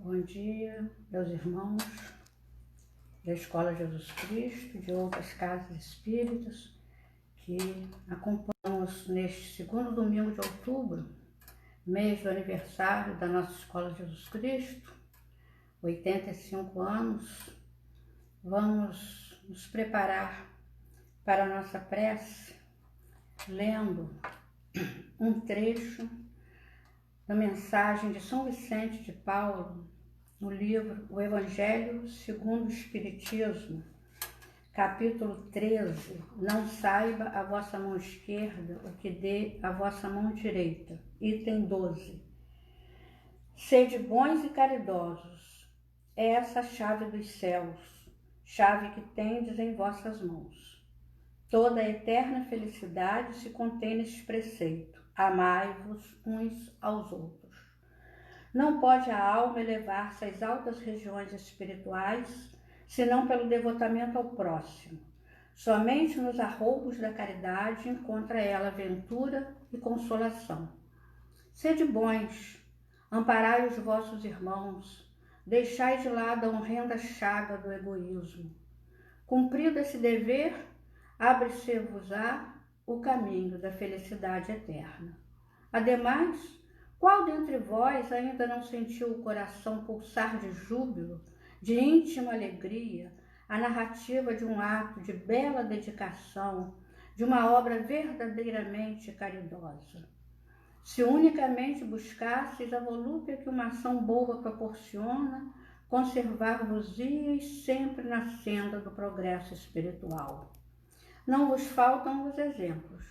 Bom dia, meus irmãos da Escola Jesus Cristo, de outras casas espíritas, que acompanhamos neste segundo domingo de outubro, mês do aniversário da nossa Escola Jesus Cristo, 85 anos. Vamos nos preparar para a nossa prece, lendo um trecho da mensagem de São Vicente de Paulo, no livro O Evangelho segundo o Espiritismo, capítulo 13, não saiba a vossa mão esquerda o que dê a vossa mão direita, item 12. Sede bons e caridosos, é essa a chave dos céus, chave que tendes em vossas mãos. Toda a eterna felicidade se contém neste preceito, amai-vos uns aos outros. Não pode a alma elevar-se às altas regiões espirituais, senão pelo devotamento ao próximo. Somente nos arroubos da caridade encontra ela ventura e consolação. Sede bons, amparai os vossos irmãos, deixai de lado a horrenda chaga do egoísmo. Cumprido esse dever, abre-se-vos-á o caminho da felicidade eterna. Ademais, qual dentre vós ainda não sentiu o coração pulsar de júbilo, de íntima alegria, a narrativa de um ato de bela dedicação, de uma obra verdadeiramente caridosa? Se unicamente buscasseis a volúpia que uma ação boa proporciona, conservar-vos-íeis sempre na senda do progresso espiritual. Não vos faltam os exemplos.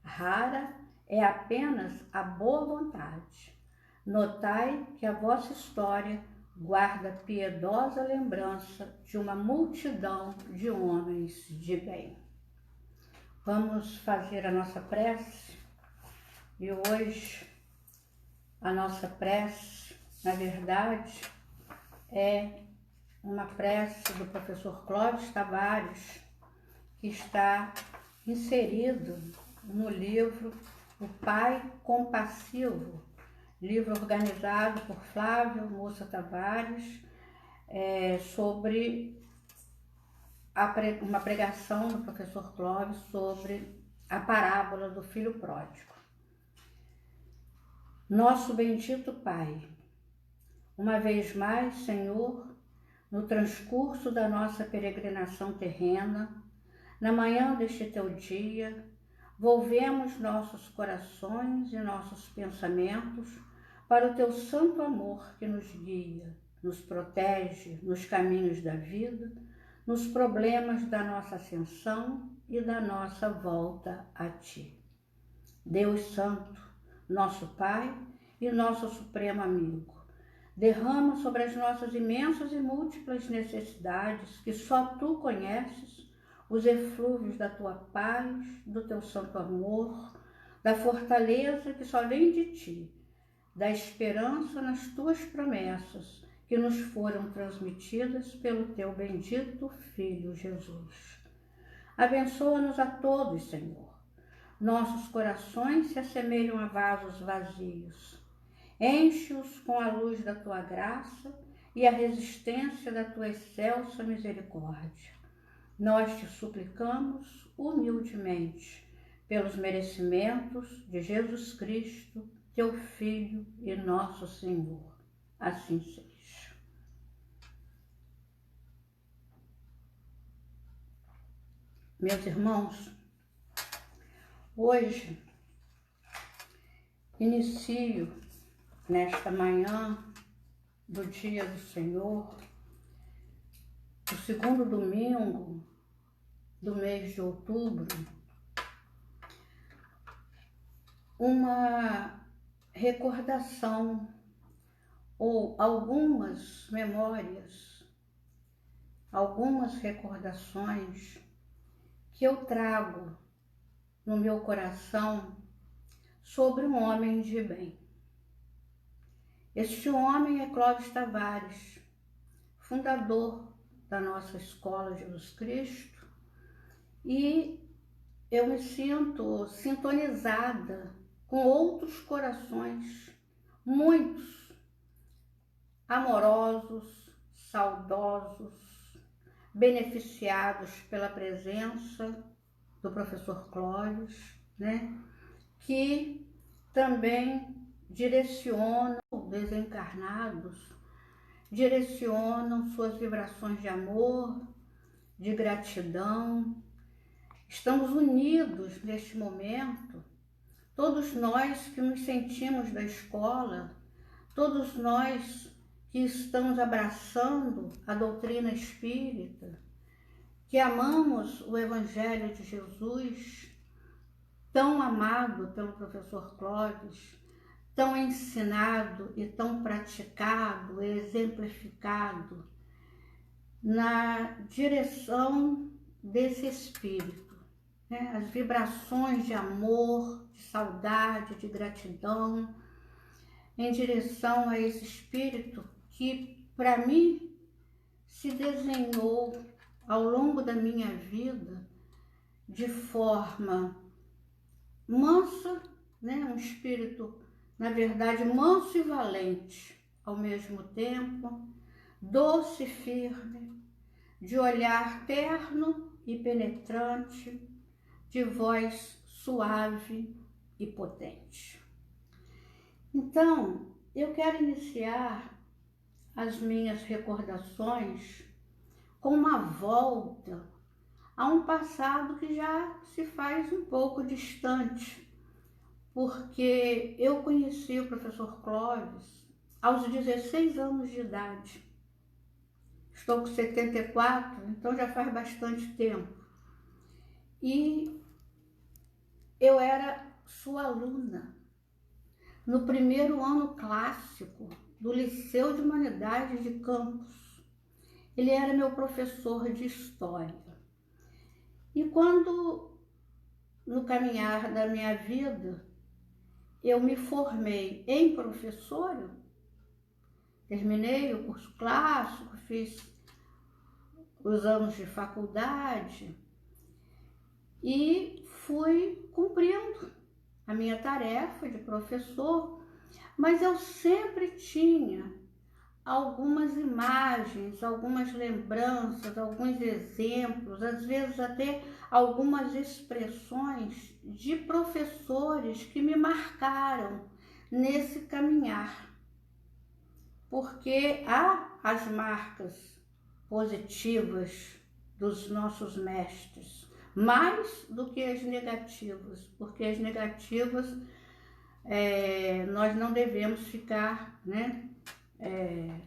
Rara é apenas a boa vontade. Notai que a vossa história guarda piedosa lembrança de uma multidão de homens de bem. Vamos fazer a nossa prece. E hoje a nossa prece, na verdade, é uma prece do professor Clóvis Tavares, que está inserido no livro O Pai Compassivo, livro organizado por Flávio Moça Tavares, sobre uma pregação do professor Clóvis sobre a parábola do filho pródigo. Nosso bendito Pai, uma vez mais, Senhor, no transcurso da nossa peregrinação terrena, na manhã deste teu dia, volvemos nossos corações e nossos pensamentos para o teu santo amor que nos guia, nos protege nos caminhos da vida, nos problemas da nossa ascensão e da nossa volta a ti. Deus Santo, nosso Pai e nosso supremo amigo, derrama sobre as nossas imensas e múltiplas necessidades que só tu conheces, os eflúvios da tua paz, do teu santo amor, da fortaleza que só vem de ti, da esperança nas tuas promessas que nos foram transmitidas pelo teu bendito Filho Jesus. Abençoa-nos a todos, Senhor. Nossos corações se assemelham a vasos vazios. Enche-os com a luz da tua graça e a resistência da tua excelsa misericórdia. Nós te suplicamos humildemente pelos merecimentos de Jesus Cristo, teu Filho e nosso Senhor. Assim seja. Meus irmãos, hoje inicio nesta manhã do dia do Senhor, o segundo domingo do mês de outubro, uma recordação ou algumas memórias, algumas recordações que eu trago no meu coração sobre um homem de bem. Este homem é Clóvis Tavares, fundador da nossa Escola Jesus Cristo, e eu me sinto sintonizada com outros corações, muitos, amorosos, saudosos, beneficiados pela presença do professor Clóvis, né? Que também direcionam desencarnados, direcionam suas vibrações de amor, de gratidão. Estamos unidos neste momento, todos nós que nos sentimos da escola, todos nós que estamos abraçando a doutrina espírita, que amamos o Evangelho de Jesus, tão amado pelo professor Clóvis, tão ensinado e tão praticado, exemplificado na direção desse espírito, né? As vibrações de amor, de saudade, de gratidão, em direção a esse espírito que, para mim, se desenhou ao longo da minha vida de forma mansa, né? Um espírito, na verdade, manso e valente ao mesmo tempo, doce e firme, de olhar terno e penetrante, de voz suave e potente. Então, eu quero iniciar as minhas recordações com uma volta a um passado que já se faz um pouco distante, porque eu conheci o professor Clóvis aos 16 anos de idade. Estou com 74, então já faz bastante tempo. E eu era sua aluna no primeiro ano clássico do Liceu de Humanidades de Campos. Ele era meu professor de História. E quando, no caminhar da minha vida, eu me formei em professora, terminei o curso clássico, fiz os anos de faculdade e fui cumprindo a minha tarefa de professor, mas eu sempre tinha algumas imagens, algumas lembranças, alguns exemplos, às vezes até algumas expressões de professores que me marcaram nesse caminhar. Porque há as marcas positivas dos nossos mestres, mais do que as negativas, porque as negativas nós não devemos ficar, né,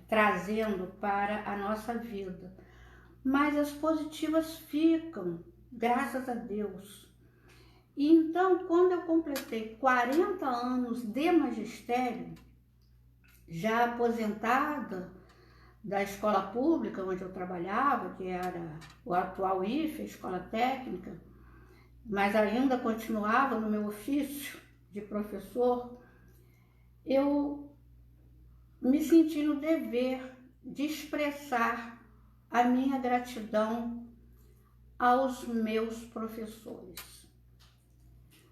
trazendo para a nossa vida, mas as positivas ficam, graças a Deus. E então, quando eu completei 40 anos de magistério, já aposentada da escola pública onde eu trabalhava, que era o atual IFE, Escola Técnica, mas ainda continuava no meu ofício de professor, eu me senti no dever de expressar a minha gratidão aos meus professores,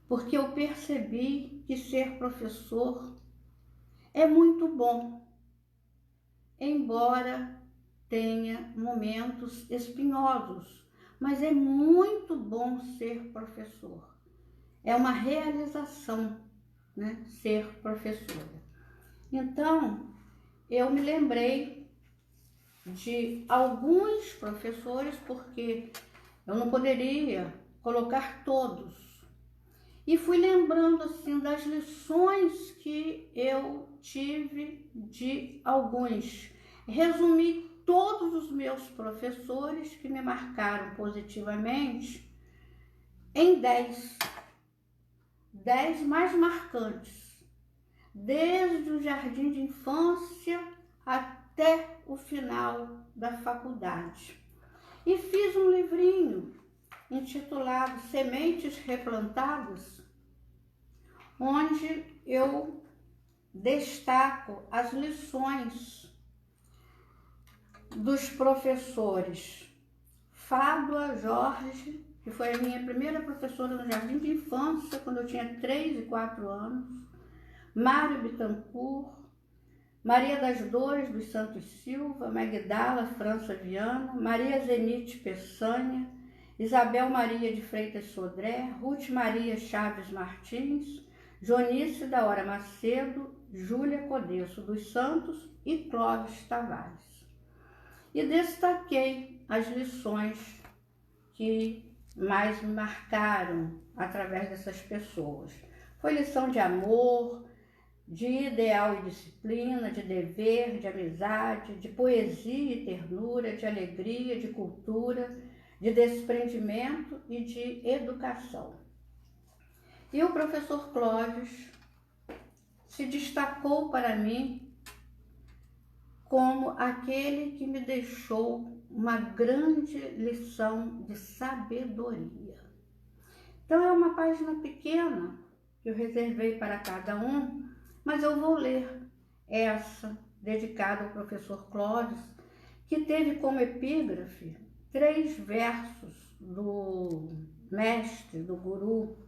porque eu percebi que ser professor é muito bom, embora tenha momentos espinhosos, mas é muito bom ser professor. É uma realização, né, ser professora. Então, eu me lembrei de alguns professores, porque eu não poderia colocar todos. E fui lembrando assim das lições que eu tive de alguns. Resumi todos os meus professores que me marcaram positivamente em 10 mais marcantes, desde o jardim de infância até o final da faculdade. E fiz um livrinho intitulado Sementes Replantadas, onde eu destaco as lições dos professores Fábula Jorge, que foi a minha primeira professora no jardim de infância, quando eu tinha 3 e 4 anos, Mário Bittencourt, Maria das Dores dos Santos Silva, Magdala França Viana, Maria Zenite Peçanha, Isabel Maria de Freitas Sodré, Ruth Maria Chaves Martins, Jonice da Hora Macedo, Júlia Codesso dos Santos e Clóvis Tavares. E destaquei as lições que mais me marcaram através dessas pessoas. Foi lição de amor, de ideal e disciplina, de dever, de amizade, de poesia e ternura, de alegria, de cultura, de desprendimento e de educação. E o professor Clóvis se destacou para mim como aquele que me deixou uma grande lição de sabedoria. Então é uma página pequena que eu reservei para cada um, mas eu vou ler essa dedicada ao professor Clóvis, que teve como epígrafe 3 versos do mestre, do guru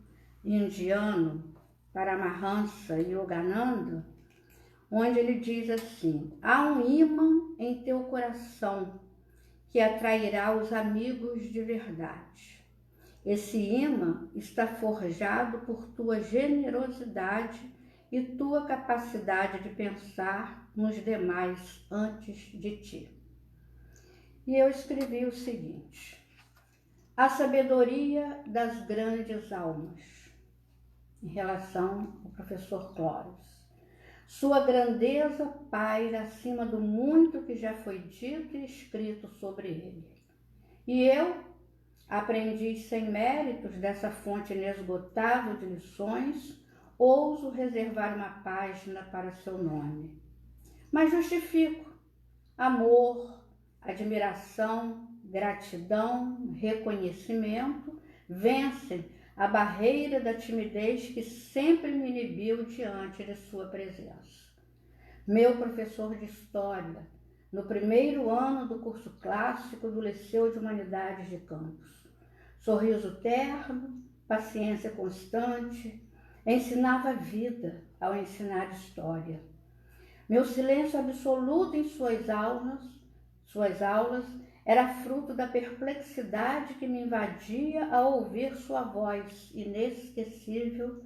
indiano Paramahansa Yogananda, onde ele diz assim: há um ímã em teu coração que atrairá os amigos de verdade. Esse ímã está forjado por tua generosidade e tua capacidade de pensar nos demais antes de ti. E eu escrevi o seguinte: a sabedoria das grandes almas, em relação ao professor Clóvis. Sua grandeza paira acima do muito que já foi dito e escrito sobre ele. E eu, aprendiz sem méritos dessa fonte inesgotável de lições, ouso reservar uma página para seu nome. Mas justifico: amor, admiração, gratidão, reconhecimento vencem a barreira da timidez que sempre me inibiu diante de sua presença. Meu professor de História, no primeiro ano do curso clássico do Liceu de Humanidades de Campos. Sorriso terno, paciência constante, ensinava vida ao ensinar história. Meu silêncio absoluto em suas aulas era fruto da perplexidade que me invadia ao ouvir sua voz inesquecível,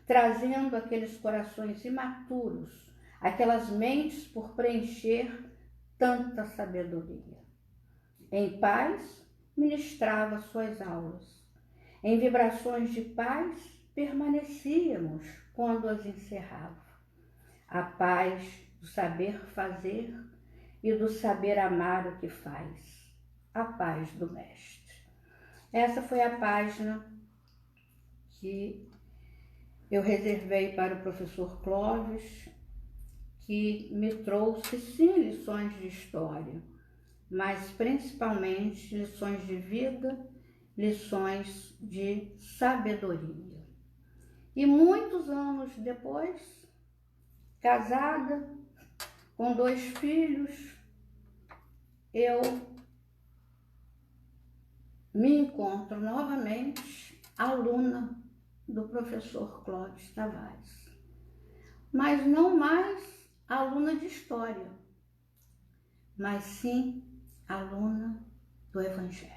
trazendo aqueles corações imaturos, aquelas mentes por preencher tanta sabedoria. Em paz, ministrava suas aulas. Em vibrações de paz, permanecíamos quando as encerrava. A paz do saber fazer e do saber amar o que faz. A paz do mestre. Essa foi a página que eu reservei para o professor Clóvis, que me trouxe sim lições de história, mas principalmente lições de vida, lições de sabedoria. E muitos anos depois, casada, com 2 filhos, eu me encontro novamente aluna do professor Clóvis Tavares, mas não mais aluna de história, mas sim aluna do Evangelho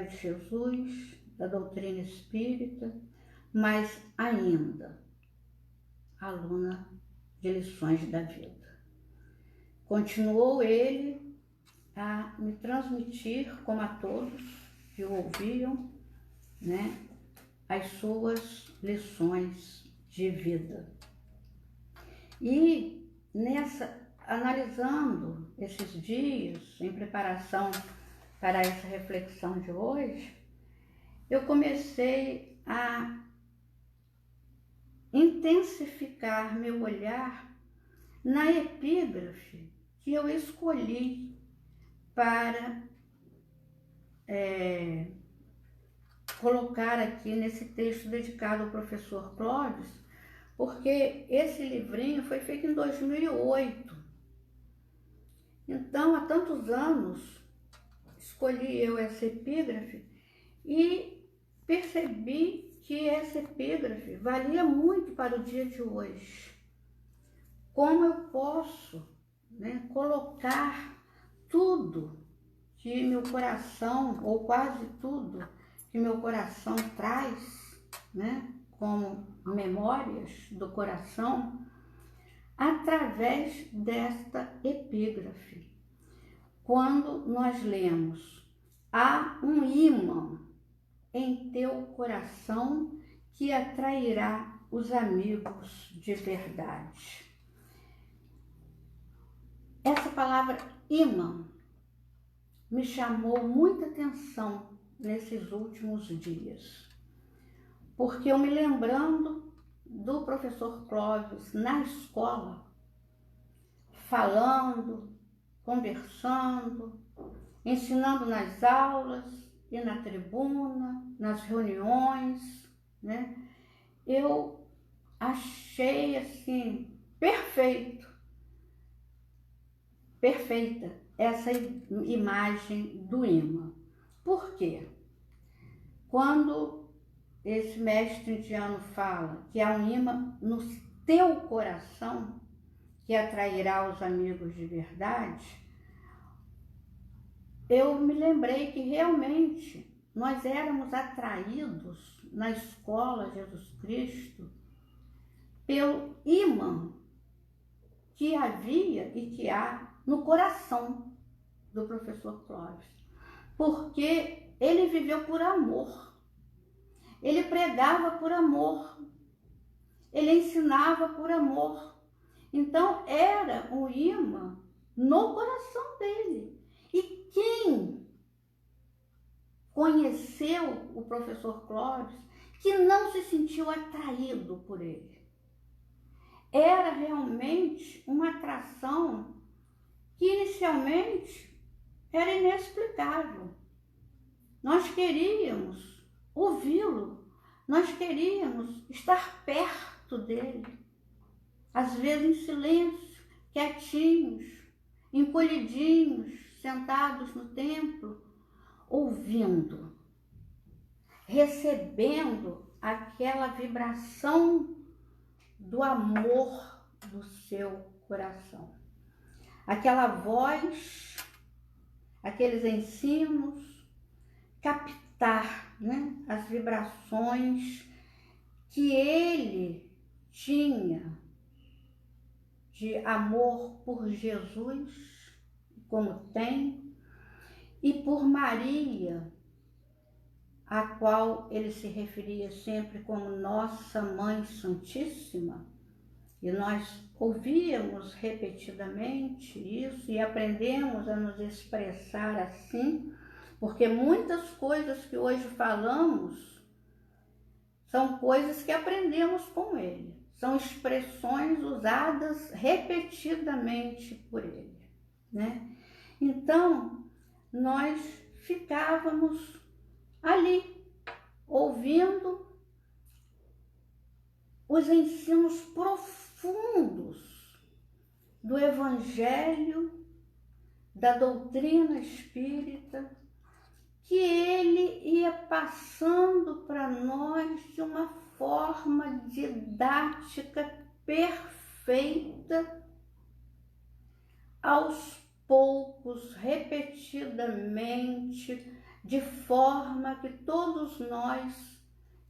de Jesus, da doutrina espírita, mas ainda aluna de lições da vida. Continuou ele a me transmitir, como a todos que o ouviam, as suas lições de vida. E analisando esses dias, em preparação para essa reflexão de hoje, eu comecei a intensificar meu olhar na epígrafe que eu escolhi para colocar aqui nesse texto dedicado ao professor Clóvis, porque esse livrinho foi feito em 2008. Então, há tantos anos, escolhi eu essa epígrafe e percebi que essa epígrafe valia muito para o dia de hoje, como eu posso, né, colocar tudo que meu coração, ou quase tudo que meu coração traz, né, como memórias do coração, através desta epígrafe. Quando nós lemos: há um ímã em teu coração que atrairá os amigos de verdade. Essa palavra ímã me chamou muita atenção nesses últimos dias, porque eu me lembrando do professor Clóvis na escola, falando, conversando, ensinando nas aulas e na tribuna, nas reuniões, né? Eu achei assim perfeita essa imagem do imã. Por quê? Quando esse mestre indiano fala que há um imã no teu coração que atrairá os amigos de verdade, eu me lembrei que realmente nós éramos atraídos na escola Jesus Cristo pelo imã que havia e que há no coração do professor Clóvis, porque ele viveu por amor, ele pregava por amor, ele ensinava por amor. Então era um imã no coração dele. E quem conheceu o professor Clóvis que não se sentiu atraído por ele? Era realmente uma atração que inicialmente era inexplicável. Nós queríamos ouvi-lo, nós queríamos estar perto dele, às vezes em silêncio, quietinhos, encolhidinhos, sentados no templo, ouvindo, recebendo aquela vibração do amor do seu coração. Aquela voz, aqueles ensinos, captar, né, as vibrações que ele tinha de amor por Jesus, como tem, e por Maria, a qual ele se referia sempre como Nossa Mãe Santíssima. E nós ouvíamos repetidamente isso e aprendemos a nos expressar assim, porque muitas coisas que hoje falamos são coisas que aprendemos com ele, são expressões usadas repetidamente por ele, né? Então, nós ficávamos ali, ouvindo os ensinos profundos do Evangelho, da doutrina espírita, que ele ia passando para nós de uma forma didática perfeita, aos poucos, repetidamente, de forma que todos nós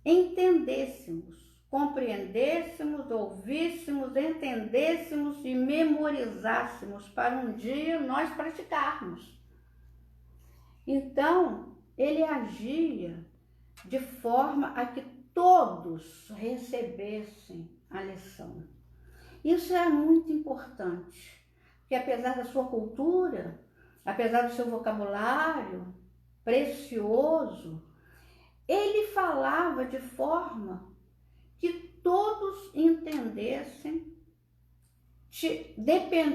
entendêssemos, compreendêssemos, ouvíssemos, entendêssemos e memorizássemos para um dia nós praticarmos. Então, ele agia de forma a que todos recebessem a lição. Isso é muito importante, porque apesar da sua cultura, apesar do seu vocabulário precioso, ele falava de forma que todos entendessem,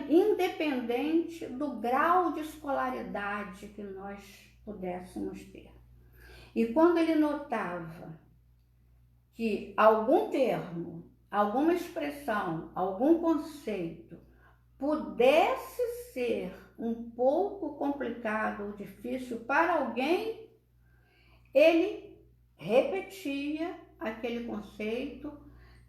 independente do grau de escolaridade que nós pudéssemos ter. E quando ele notava que algum termo, alguma expressão, algum conceito pudesse ser um pouco complicado ou difícil para alguém, ele repetia aquele conceito,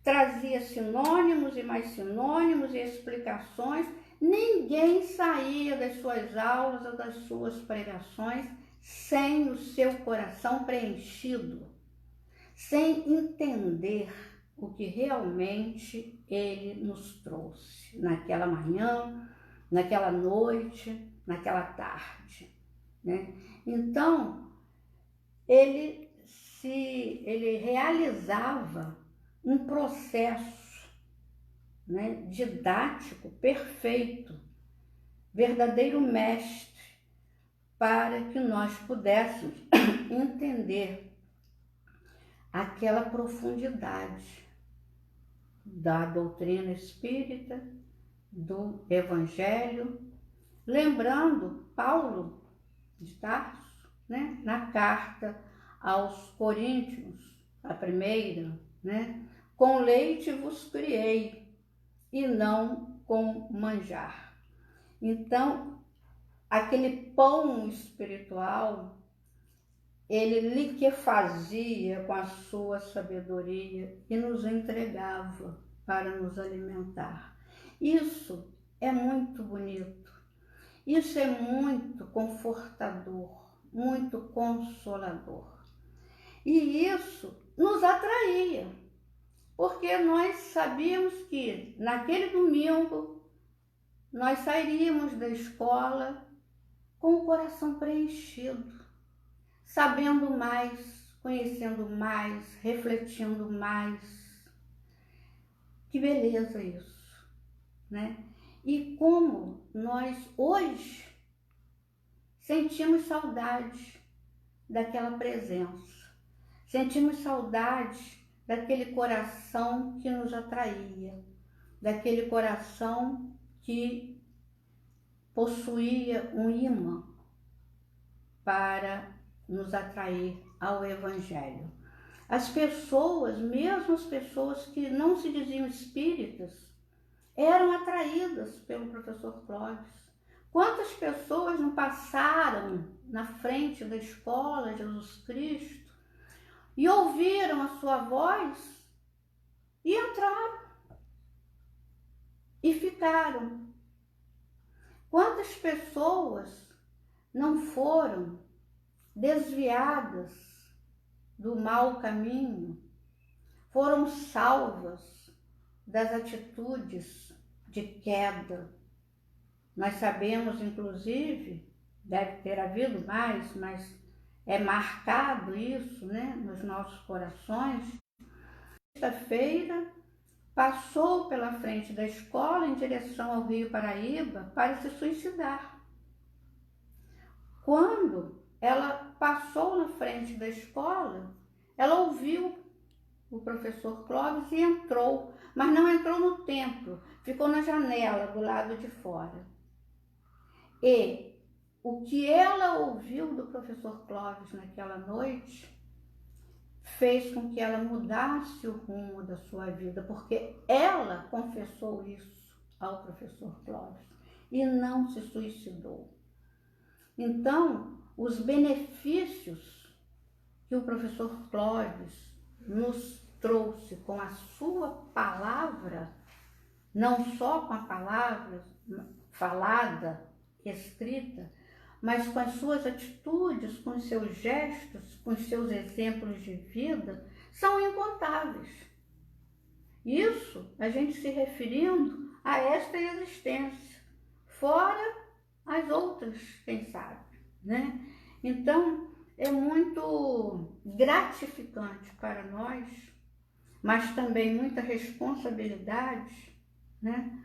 trazia sinônimos e mais sinônimos e explicações. Ninguém saía das suas aulas ou das suas pregações sem o seu coração preenchido, sem entender o que realmente ele nos trouxe naquela manhã, naquela noite, naquela tarde, né? Então, ele realizava um processo, né, didático perfeito, verdadeiro mestre, para que nós pudéssemos entender aquela profundidade da doutrina espírita, do Evangelho. Lembrando Paulo de Tarso, né, na carta aos Coríntios, a primeira, né, com leite vos criei e não com manjar. Então, aquele pão espiritual, ele liquefazia com a sua sabedoria e nos entregava para nos alimentar. Isso é muito bonito, isso é muito confortador, muito consolador. E isso nos atraía, porque nós sabíamos que naquele domingo nós sairíamos da escola com o coração preenchido, sabendo mais, conhecendo mais, refletindo mais. Que beleza isso, né? E como nós hoje sentimos saudade daquela presença, sentimos saudade daquele coração que nos atraía, daquele coração que possuía um imã para nos atrair ao Evangelho. As pessoas, mesmo as pessoas que não se diziam espíritas, eram atraídas pelo professor Clóvis. Quantas pessoas não passaram na frente da escola Jesus Cristo e ouviram a sua voz e entraram e ficaram? Quantas pessoas não foram desviadas do mau caminho, foram salvas das atitudes de queda? Nós sabemos, inclusive, deve ter havido mais, mas é marcado isso, né, nos nossos corações. Sexta-feira, passou pela frente da escola em direção ao Rio Paraíba para se suicidar. Quando ela passou na frente da escola, ela ouviu o professor Clóvis e entrou, mas não entrou no templo, ficou na janela do lado de fora. E o que ela ouviu do professor Clóvis naquela noite fez com que ela mudasse o rumo da sua vida, porque ela confessou isso ao professor Clóvis e não se suicidou. Então, os benefícios que o professor Clóvis nos trouxe com a sua palavra, não só com a palavra falada, escrita, mas com as suas atitudes, com os seus gestos, com os seus exemplos de vida, são incontáveis. Isso a gente se referindo a esta existência, fora as outras, quem sabe, né? Então, é muito gratificante para nós, mas também muita responsabilidade, né?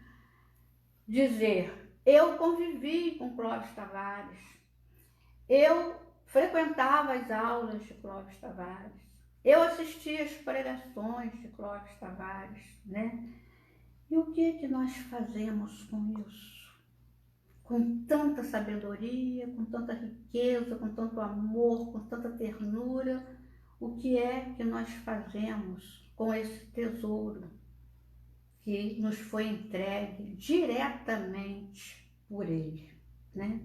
Dizer: eu convivi com Clóvis Tavares, eu frequentava as aulas de Clóvis Tavares, eu assistia às pregações de Clóvis Tavares, né? E o que é que nós fazemos com isso? Com tanta sabedoria, com tanta riqueza, com tanto amor, com tanta ternura, o que é que nós fazemos com esse tesouro que nos foi entregue diretamente por ele, né?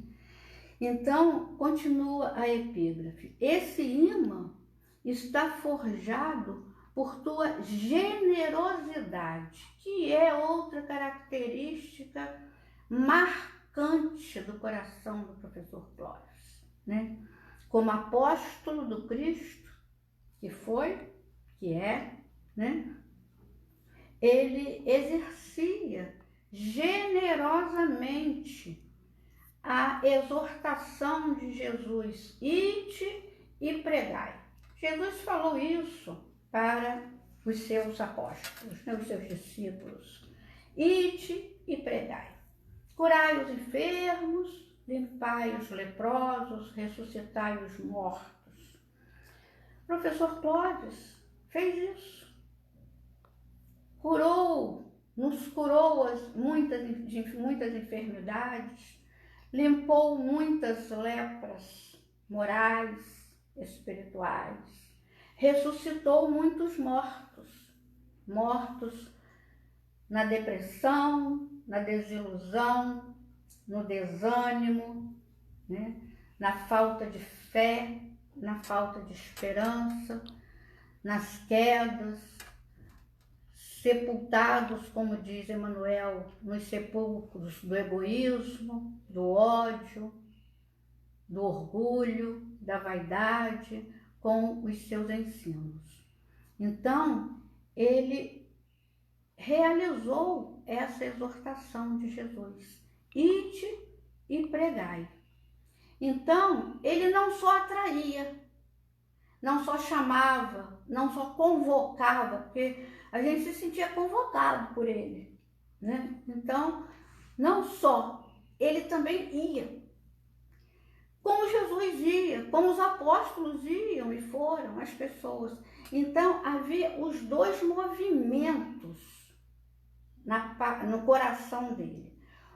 Então, continua a epígrafe: esse imã está forjado por tua generosidade, que é outra característica marcante do coração do professor Clóvis, né? Como apóstolo do Cristo, que foi, que é, né? Ele exercia generosamente a exortação de Jesus: ide e pregai. Jesus falou isso para os seus apóstolos, né, os seus discípulos. Ide e pregai. Curai os enfermos, limpai os leprosos, ressuscitai os mortos. O professor Clóvis fez isso. Nos curou muitas enfermidades, limpou muitas lepras morais, espirituais, ressuscitou muitos mortos na depressão, na desilusão, no desânimo, né? Na falta de fé, na falta de esperança, nas quedas, sepultados, como diz Emmanuel, nos sepulcros do egoísmo, do ódio, do orgulho, da vaidade, com os seus ensinos. Então, ele realizou essa exortação de Jesus: ide e pregai. Então, ele não só atraía, não só chamava, não só convocava, porque a gente se sentia convocado por ele, né? Então, não só, ele também ia. Como Jesus ia, como os apóstolos iam e foram as pessoas. Então, havia os dois movimentos no coração dele.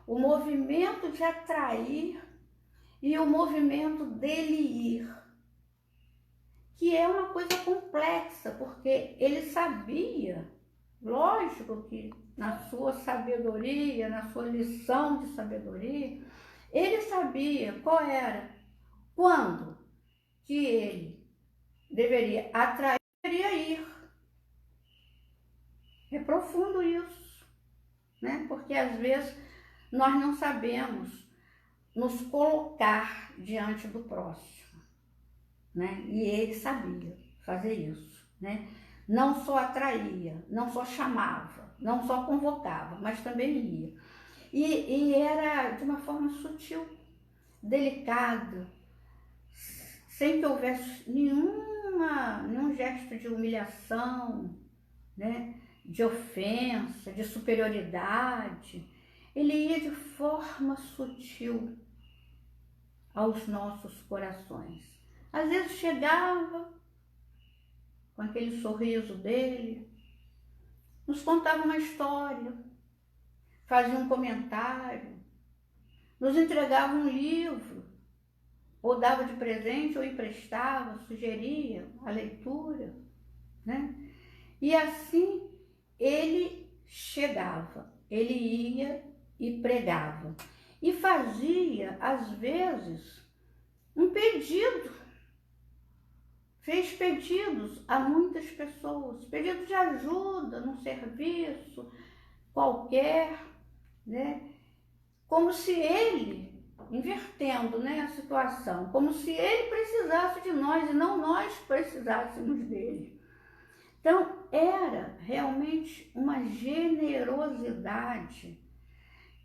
O movimento de atrair e o movimento dele ir, que é uma coisa complexa, porque ele sabia, lógico que na sua sabedoria, na sua lição de sabedoria, ele sabia qual era, quando que ele deveria atrair, deveria ir. É profundo isso, né? Porque às vezes nós não sabemos nos colocar diante do próximo, né? E ele sabia fazer isso, né? Não só atraía, não só chamava, não só convocava, mas também ia. E era de uma forma sutil, delicada, sem que houvesse nenhum gesto de humilhação, né? De ofensa, de superioridade. Ele ia de forma sutil aos nossos corações. Às vezes chegava com aquele sorriso dele, nos contava uma história, fazia um comentário, nos entregava um livro, ou dava de presente, ou emprestava, sugeria a leitura, né? E assim ele chegava, ele ia e pregava. E fazia, às vezes, um pedido. Fez pedidos a muitas pessoas, pedido de ajuda num serviço qualquer, né? Como se ele, invertendo, né, a situação, como se ele precisasse de nós e não nós precisássemos dele. Então, era realmente uma generosidade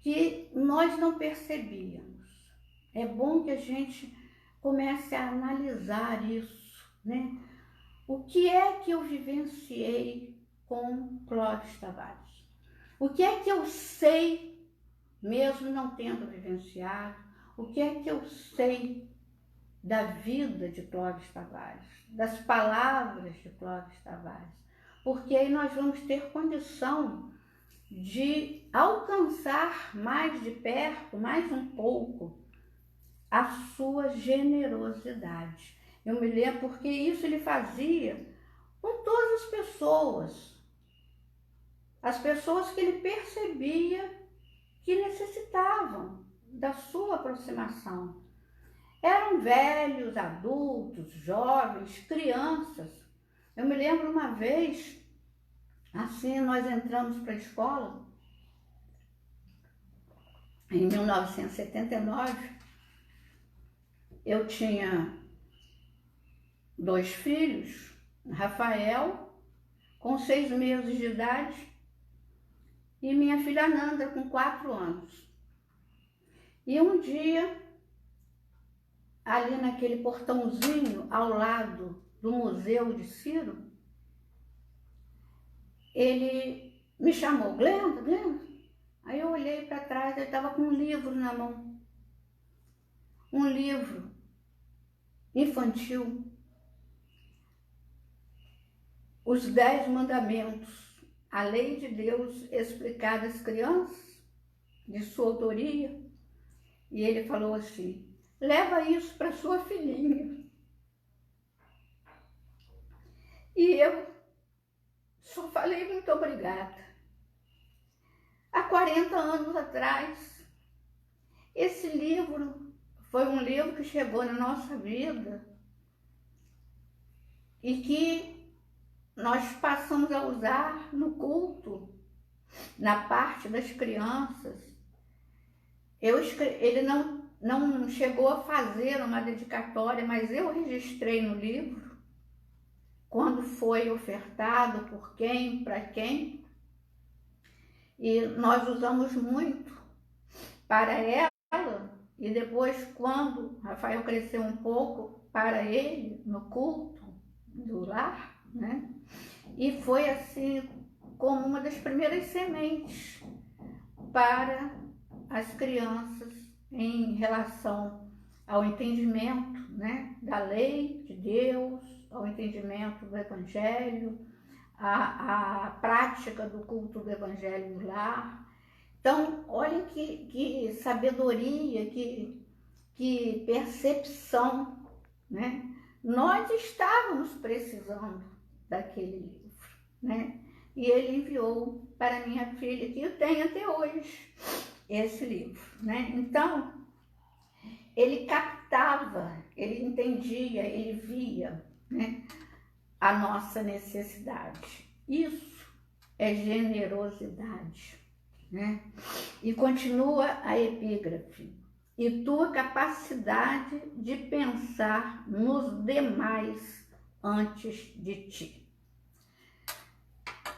que nós não percebíamos. É bom que a gente comece a analisar isso, né? O que é que eu vivenciei com Clóvis Tavares? O que é que eu sei, mesmo não tendo vivenciado? O que é que eu sei da vida de Clóvis Tavares, das palavras de Clóvis Tavares? Porque aí nós vamos ter condição de alcançar mais de perto, mais um pouco, a sua generosidade. Eu me lembro porque isso ele fazia com todas as pessoas que ele percebia que necessitavam da sua aproximação. Eram velhos, adultos, jovens, crianças. Eu me lembro uma vez, assim, nós entramos para a escola, em 1979, eu tinha 2 filhos, Rafael, com 6 meses de idade, e minha filha Nanda, com 4 anos. E um dia, ali naquele portãozinho ao lado do Museu de Ciro, ele me chamou, Glenda, Glenda. Aí eu olhei para trás, ele estava com um livro na mão. Um livro infantil. Os 10 mandamentos. A lei de Deus explicada às crianças, de sua autoria. E ele falou assim, leva isso para sua filhinha. E eu só falei muito obrigada. Há 40 anos atrás, esse livro foi um livro que chegou na nossa vida e que nós passamos a usar no culto, na parte das crianças. Ele não chegou a fazer uma dedicatória, mas eu registrei no livro quando foi ofertado, por quem, para quem. E nós usamos muito para ela, e depois, quando Rafael cresceu um pouco, para ele, no culto do lar, né? E foi assim como uma das primeiras sementes para as crianças em relação ao entendimento, né, da lei de Deus, ao entendimento do Evangelho, a prática do culto do Evangelho no lar. Então, olhem que sabedoria, que percepção, né? Nós estávamos precisando daquele livro, né? E ele enviou para minha filha, que eu tenho até hoje, esse livro, né? Então, ele captava, ele entendia, ele via, né, a nossa necessidade. Isso é generosidade, né? E continua a epígrafe. E tua capacidade de pensar nos demais antes de ti.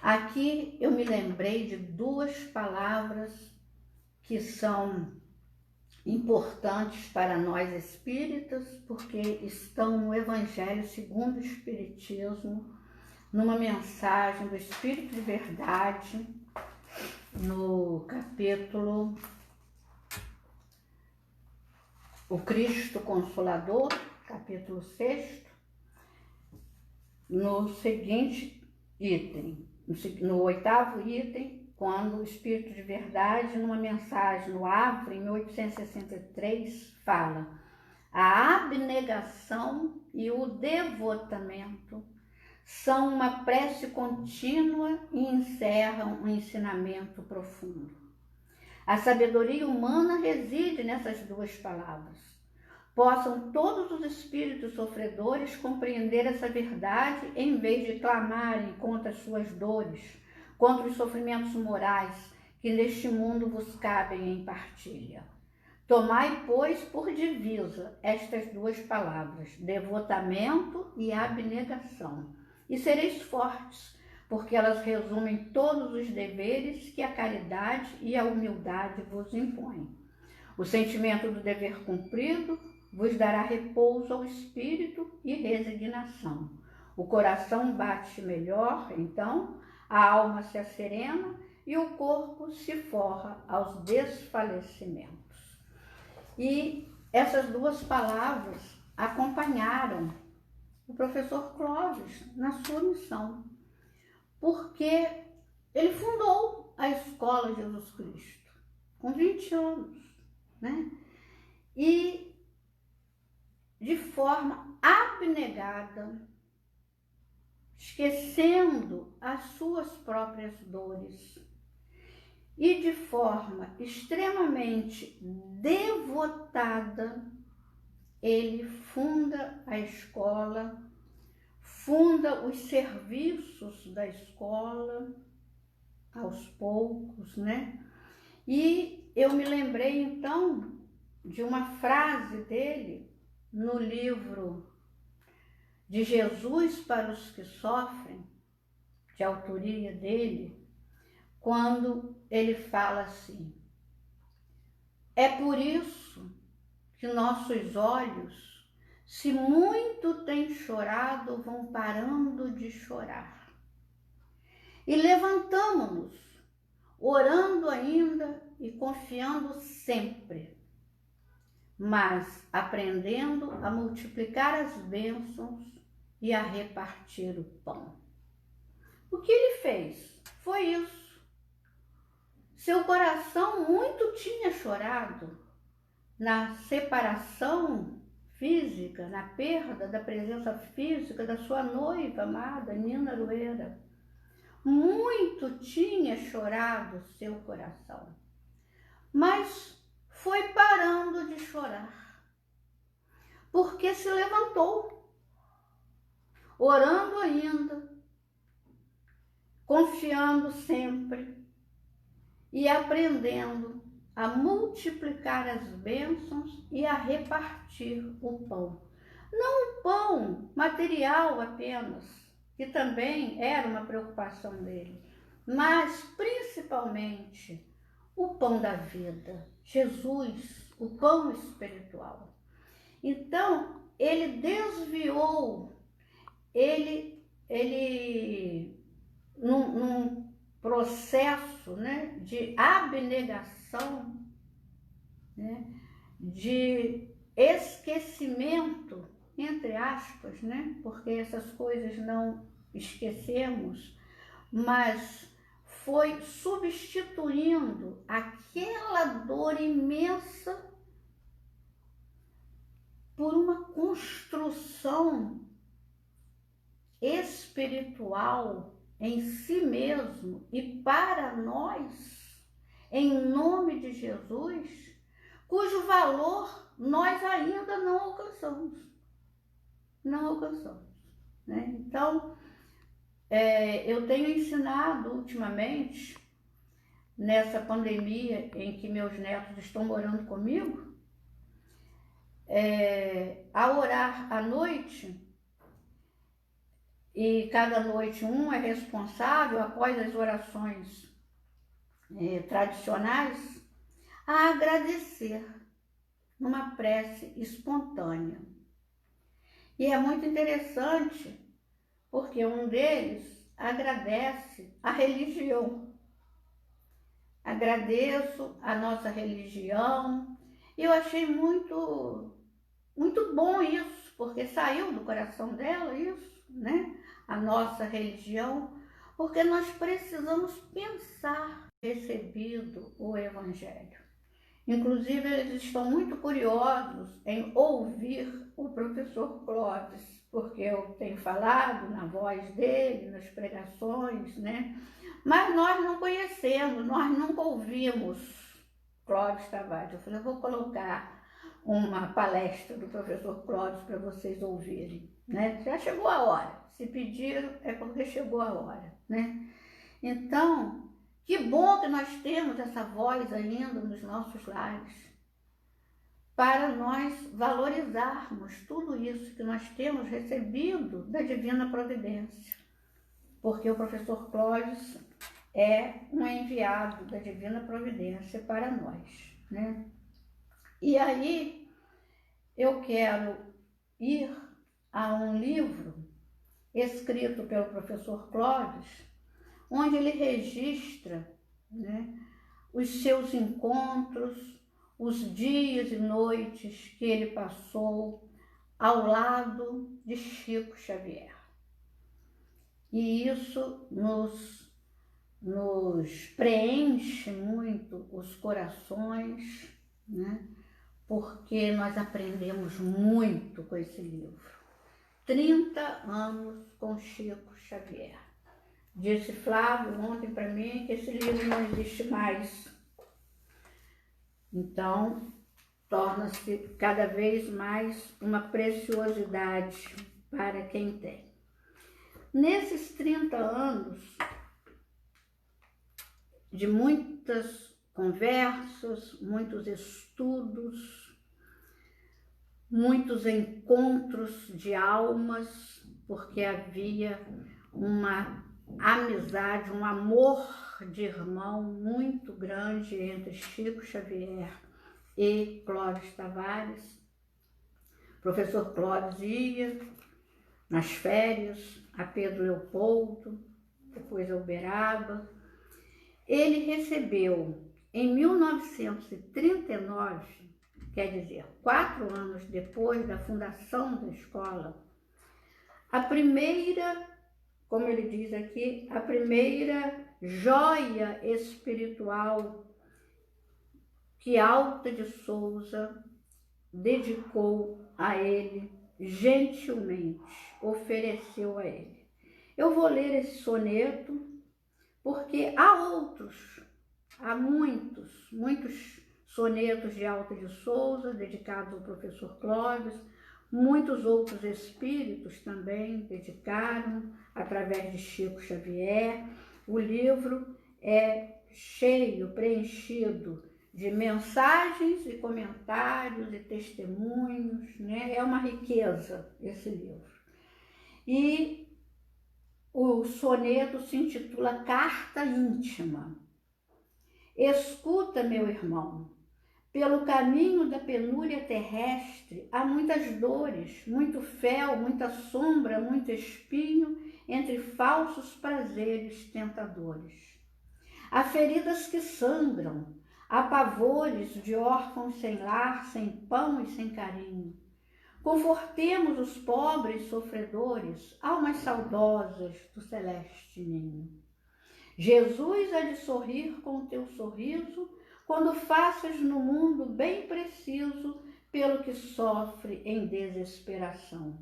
Aqui eu me lembrei de 2 palavras que são importantes para nós espíritas, porque estão no Evangelho segundo o Espiritismo, numa mensagem do Espírito de Verdade, no capítulo O Cristo Consolador, capítulo 6, no seguinte item, no 8º item, quando o Espírito de Verdade, numa mensagem no Avre, em 1863, fala: a abnegação e o devotamento são uma prece contínua e encerram um ensinamento profundo. A sabedoria humana reside nessas 2 palavras. Possam todos os espíritos sofredores compreender essa verdade em vez de clamarem contra as suas dores, contra os sofrimentos morais que neste mundo vos cabem em partilha. Tomai, pois, por divisa estas 2 palavras, devotamento e abnegação, e sereis fortes, porque elas resumem todos os deveres que a caridade e a humildade vos impõem. O sentimento do dever cumprido vos dará repouso ao espírito e resignação. O coração bate melhor, então, a alma se asserena e o corpo se forra aos desfalecimentos. E essas 2 palavras acompanharam o professor Clóvis na sua missão, porque ele fundou a Escola Jesus Cristo com 20 anos, né? E de forma abnegada, esquecendo as suas próprias dores, e de forma extremamente devotada, ele funda a escola, funda os serviços da escola aos poucos, né? E eu me lembrei então de uma frase dele no livro de Jesus para os que sofrem, de autoria dele, quando ele fala assim: é por isso que nossos olhos, se muito têm chorado, vão parando de chorar. E levantamo-nos, orando ainda e confiando sempre, mas aprendendo a multiplicar as bênçãos e a repartir o pão. O que ele fez foi isso. Seu coração muito tinha chorado na separação física, na perda da presença física da sua noiva amada, Nina Aroeira. Muito tinha chorado seu coração, mas foi parando de chorar, porque se levantou, orando ainda, confiando sempre e aprendendo a multiplicar as bênçãos e a repartir o pão. Não o pão material apenas, que também era uma preocupação dele, mas principalmente o pão da vida, Jesus, o pão espiritual. Então, ele desviou, num processo, né, de abnegação, né, de esquecimento, entre aspas, né, porque essas coisas não esquecemos, mas foi substituindo aquela dor imensa por uma construção espiritual em si mesmo e para nós, em nome de Jesus, cujo valor nós ainda não alcançamos. Não alcançamos, né? Então, eu tenho ensinado ultimamente, nessa pandemia em que meus netos estão morando comigo, a orar à noite, e cada noite um é responsável, após as orações tradicionais, a agradecer numa prece espontânea. E é muito interessante, porque um deles agradece a religião. Agradeço a nossa religião. Eu achei muito bom isso, porque saiu do coração dela isso, né? A nossa religião, porque nós precisamos pensar recebido o Evangelho. Inclusive, eles estão muito curiosos em ouvir o professor Clóvis, porque eu tenho falado na voz dele, nas pregações, né? Mas nós não conhecemos, nós nunca ouvimos Clóvis Tavares. Eu falei, eu vou colocar uma palestra do professor Clóvis para vocês ouvirem, né? Já chegou a hora. Se pediram, é porque chegou a hora, né? Então, que bom que nós temos essa voz ainda nos nossos lares, para nós valorizarmos tudo isso que nós temos recebido da Divina Providência, porque o professor Clóvis é um enviado da Divina Providência para nós, né? E aí eu quero ir a um livro escrito pelo professor Clóvis, onde ele registra, né, os seus encontros, os dias e noites que ele passou ao lado de Chico Xavier. E isso nos preenche muito os corações, né, porque nós aprendemos muito com esse livro. 30 anos com Chico Xavier. Disse Flávio ontem para mim que esse livro não existe mais. Então, torna-se cada vez mais uma preciosidade para quem tem. Nesses 30 anos de muitas conversas, muitos estudos, muitos encontros de almas, porque havia uma amizade, um amor de irmão muito grande entre Chico Xavier e Clóvis Tavares. O professor Clóvis ia nas férias a Pedro Leopoldo, depois a Uberaba. Ele recebeu em 1939, quer dizer, 4 anos depois da fundação da escola, a primeira, como ele diz aqui, a primeira joia espiritual que Alta de Souza dedicou a ele, gentilmente ofereceu a ele. Eu vou ler esse soneto porque há muitos sonetos de Alta de Souza dedicados ao professor Clóvis, muitos outros espíritos também dedicaram através de Chico Xavier. O livro é cheio, preenchido de mensagens e comentários e testemunhos, né? É uma riqueza esse livro. E o soneto se intitula Carta Íntima. Escuta, meu irmão, pelo caminho da penúria terrestre há muitas dores, muito fel, muita sombra, muito espinho entre falsos prazeres tentadores. Há feridas que sangram, há pavores de órfãos sem lar, sem pão e sem carinho. Confortemos os pobres sofredores, almas saudosas do celeste ninho. Jesus há de sorrir com o teu sorriso, quando faças no mundo bem preciso pelo que sofre em desesperação.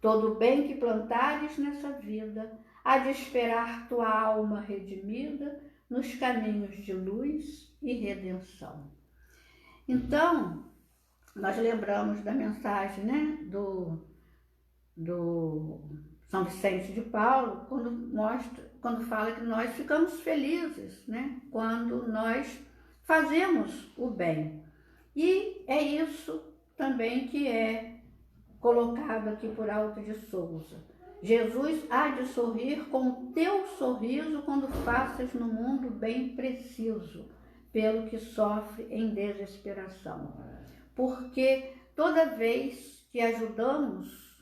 Todo bem que plantares nessa vida, há de esperar tua alma redimida nos caminhos de luz e redenção. Então, nós lembramos da mensagem, né, do São Vicente de Paulo, quando fala que nós ficamos felizes, né, quando nós fazemos o bem. E é isso também que é colocado aqui por Alta de Souza. Jesus há de sorrir com o teu sorriso quando faças no mundo bem preciso, pelo que sofre em desesperação. Porque toda vez que ajudamos,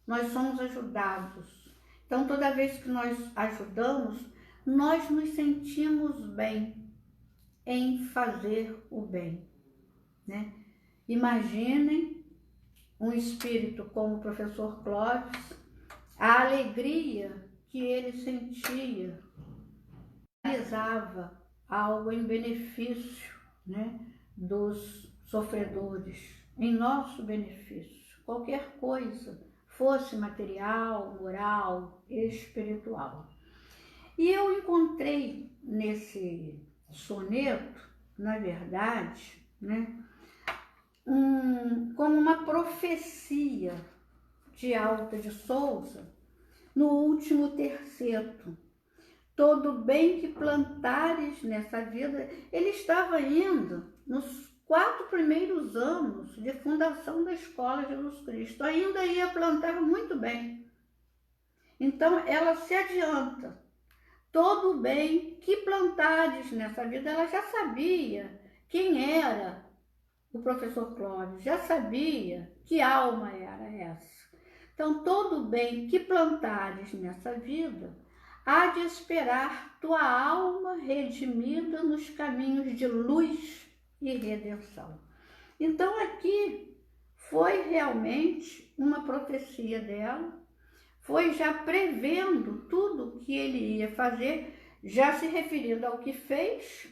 nós somos ajudados. Então, toda vez que nós ajudamos, nós nos sentimos bem em fazer o bem, né? Imaginem um espírito como o professor Clóvis, a alegria que ele sentia, realizava algo em benefício, né, dos sofredores, em nosso benefício, qualquer coisa, fosse material, moral, espiritual. E eu encontrei nesse soneto, na verdade, né, como uma profecia de Alta de Souza, no último terceto. Todo bem que plantares nessa vida, ele estava indo nos 4 primeiros anos de fundação da Escola Jesus Cristo, ainda ia plantar muito bem. Então, ela se adianta. Todo bem que plantares nessa vida, ela já sabia quem era o professor Clóvis, já sabia que alma era essa. Então, todo bem que plantares nessa vida, há de esperar tua alma redimida nos caminhos de luz e redenção. Então, aqui foi realmente uma profecia dela, foi já prevendo tudo o que ele ia fazer, já se referindo ao que fez,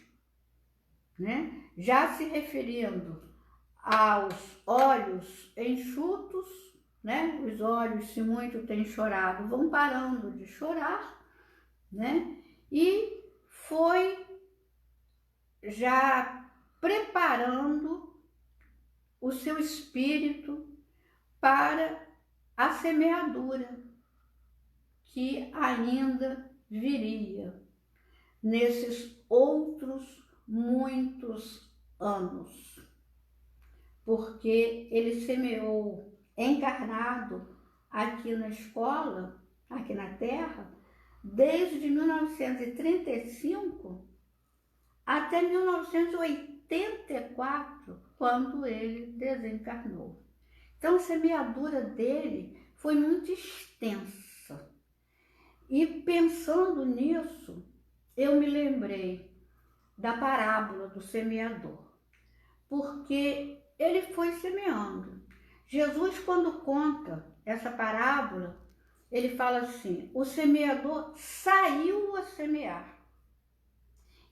né? Já se referindo aos olhos enxutos, né? Os olhos, se muito têm chorado, vão parando de chorar, né? E foi já preparando o seu espírito para a semeadura, que ainda viria nesses outros muitos anos, porque ele semeou encarnado aqui na escola, aqui na Terra, desde 1935 até 1984, quando ele desencarnou. Então, a semeadura dele foi muito extensa. E pensando nisso, eu me lembrei da parábola do semeador, porque ele foi semeando. Jesus, quando conta essa parábola, ele fala assim: o semeador saiu a semear.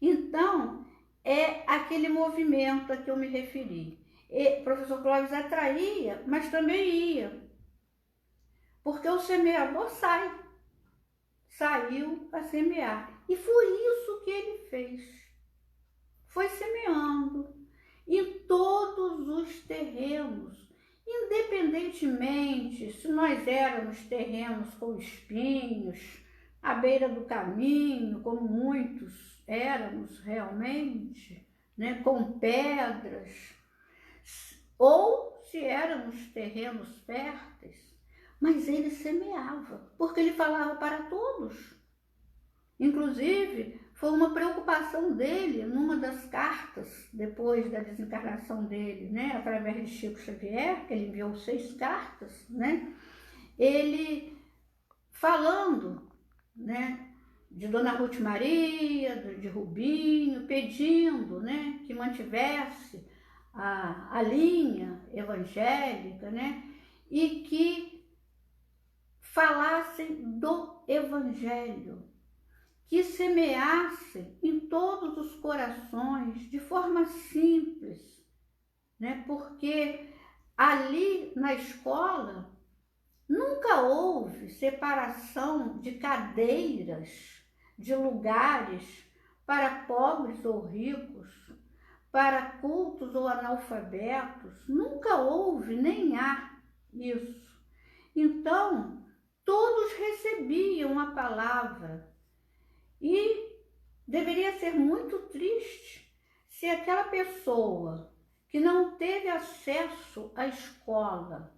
Então, é aquele movimento a que eu me referi. O professor Clóvis atraía, mas também ia, porque o semeador saiu a semear. E foi isso que ele fez. Foi semeando em todos os terrenos, independentemente se nós éramos terrenos com espinhos, à beira do caminho, como muitos éramos realmente, né, com pedras, ou se éramos terrenos férteis, mas ele semeava, porque ele falava para todos. Inclusive, foi uma preocupação dele numa das cartas, depois da desencarnação dele, né, através de Chico Xavier, que ele enviou 6 cartas, né, ele falando, né, de Dona Ruth Maria, de Rubinho, pedindo, né, que mantivesse a linha evangélica, né, e que falassem do Evangelho, que semeassem em todos os corações de forma simples, né, porque ali na escola nunca houve separação de cadeiras, de lugares para pobres ou ricos, para cultos ou analfabetos. Nunca houve, nem há isso. Então, todos recebiam a palavra e deveria ser muito triste se aquela pessoa que não teve acesso à escola,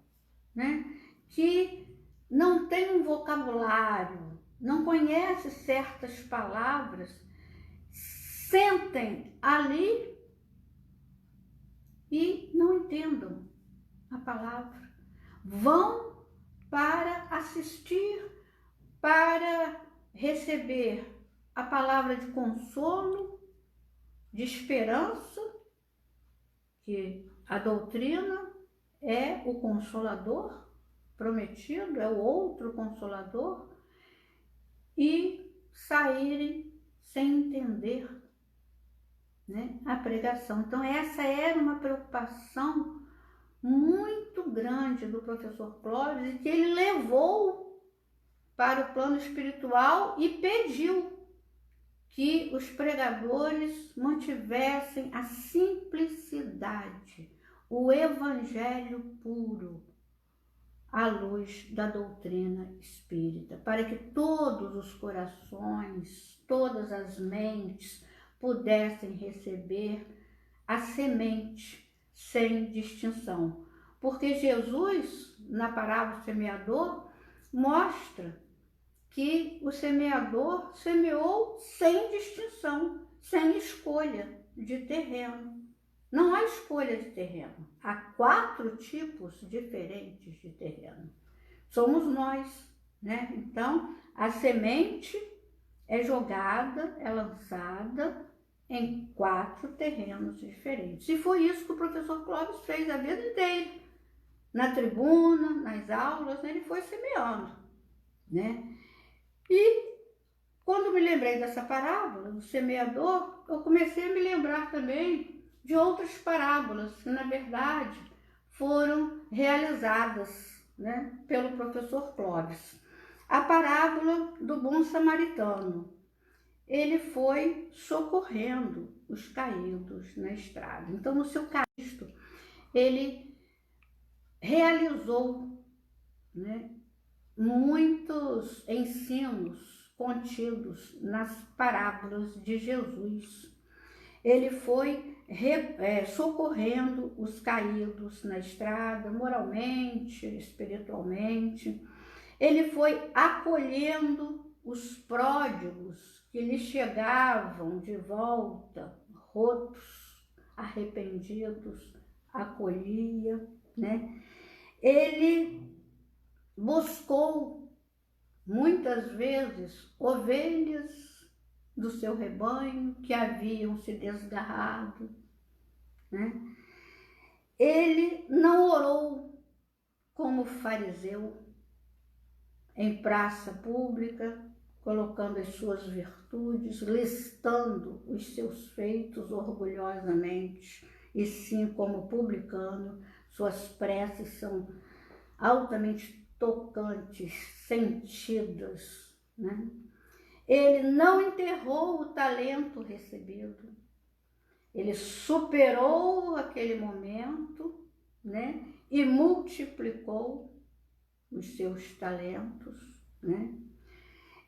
né, que não tem um vocabulário, não conhece certas palavras, sentem ali e não entendam a palavra. Vão para assistir, para receber a palavra de consolo, de esperança, que a doutrina é o consolador prometido, é o outro consolador, e saírem sem entender, né, a pregação. Então, essa era uma preocupação muito grande do professor Clóvis, e que ele levou para o plano espiritual e pediu que os pregadores mantivessem a simplicidade, o evangelho puro, à luz da doutrina espírita, para que todos os corações, todas as mentes pudessem receber a semente sem distinção. Porque Jesus, na parábola do semeador, mostra que o semeador semeou sem distinção, sem escolha de terreno. Não há escolha de terreno. Há 4 tipos diferentes de terreno. Somos nós, né? Então, a semente é jogada, é lançada em 4 terrenos diferentes. E foi isso que o professor Clóvis fez a vida inteira. Na tribuna, nas aulas, ele foi semeando, né? E quando me lembrei dessa parábola do semeador, eu comecei a me lembrar também de outras parábolas que, na verdade, foram realizadas, né, pelo professor Clóvis. A parábola do bom samaritano. Ele foi socorrendo os caídos na estrada. Então, no seu Cristo, ele realizou, né, muitos ensinos contidos nas parábolas de Jesus. Ele foi socorrendo os caídos na estrada, moralmente, espiritualmente. Ele foi acolhendo os pródigos que lhe chegavam de volta, rotos, arrependidos, acolhia, né? Ele buscou muitas vezes ovelhas do seu rebanho que haviam se desgarrado, né? Ele não orou como fariseu em praça pública, colocando as suas virtudes, listando os seus feitos orgulhosamente, e sim como publicano. Suas preces são altamente tocantes, sentidas, né? Ele não enterrou o talento recebido, ele superou aquele momento, né? E multiplicou os seus talentos, né?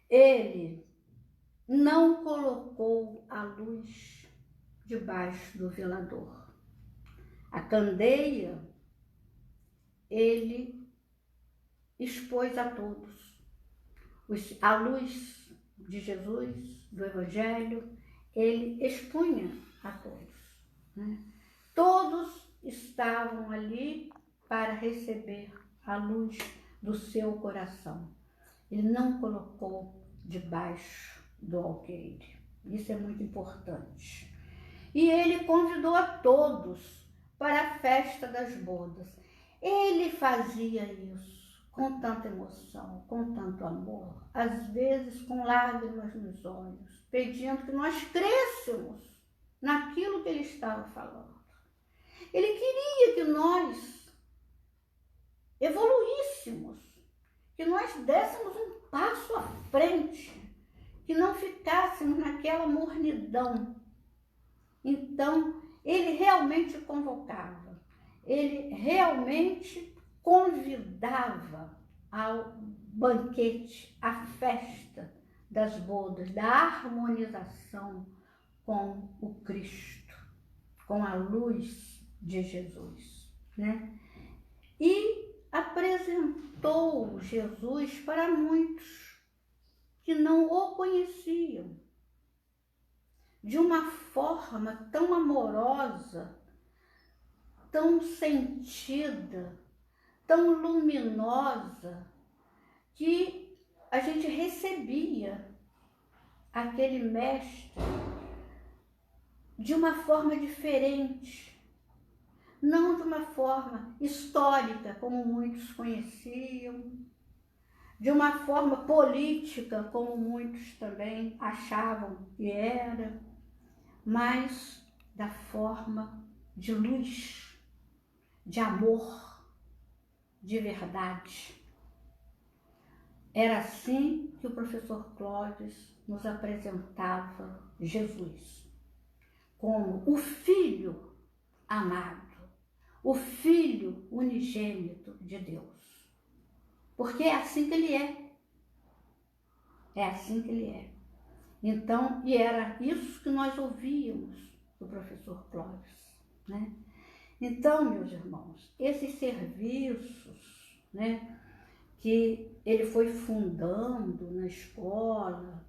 Ele não colocou a luz debaixo do velador. A candeia ele expôs a todos. A luz de Jesus, do Evangelho, ele expunha a todos, né? Todos estavam ali para receber a luz do seu coração. Ele não colocou debaixo do alqueire. Isso é muito importante. E ele convidou a todos para a festa das bodas. Ele fazia isso com tanta emoção, com tanto amor, às vezes com lágrimas nos olhos, pedindo que nós crêssemos naquilo que ele estava falando. Ele queria que nós evoluíssemos, que nós dessemos um passo à frente, que não ficássemos naquela mornidão. Então, ele realmente convocava, ele realmente convidava ao banquete, à festa das bodas, da harmonização com o Cristo, com a luz de Jesus, né? E apresentou Jesus para muitos que não o conheciam, de uma forma tão amorosa, tão sentida, tão luminosa, que a gente recebia aquele mestre de uma forma diferente, não de uma forma histórica, como muitos conheciam, de uma forma política, como muitos também achavam que era, mas da forma de luz, de amor, de verdade. Era assim que o professor Clóvis nos apresentava Jesus, como o Filho amado, o Filho unigênito de Deus. Porque é assim que ele é. É assim que ele é. Então, e era isso que nós ouvíamos do professor Clóvis, né? Então, meus irmãos, esses serviços, né, que ele foi fundando na escola,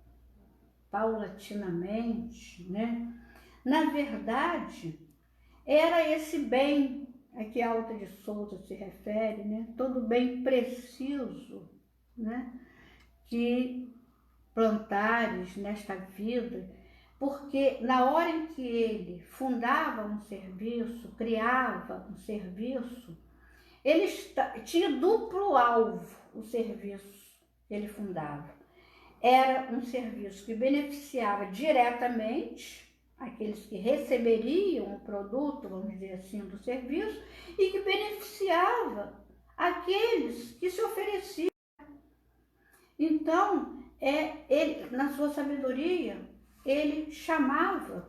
paulatinamente, né, na verdade, era esse bem a que Alta de Souza se refere, né, todo bem preciso, né, que plantares nesta vida, porque na hora em que ele fundava um serviço, criava um serviço, ele tinha duplo alvo o serviço que ele fundava. Era um serviço que beneficiava diretamente aqueles que receberiam o produto, vamos dizer assim, do serviço, e que beneficiava aqueles que se ofereciam. Então, ele, na sua sabedoria, ele chamava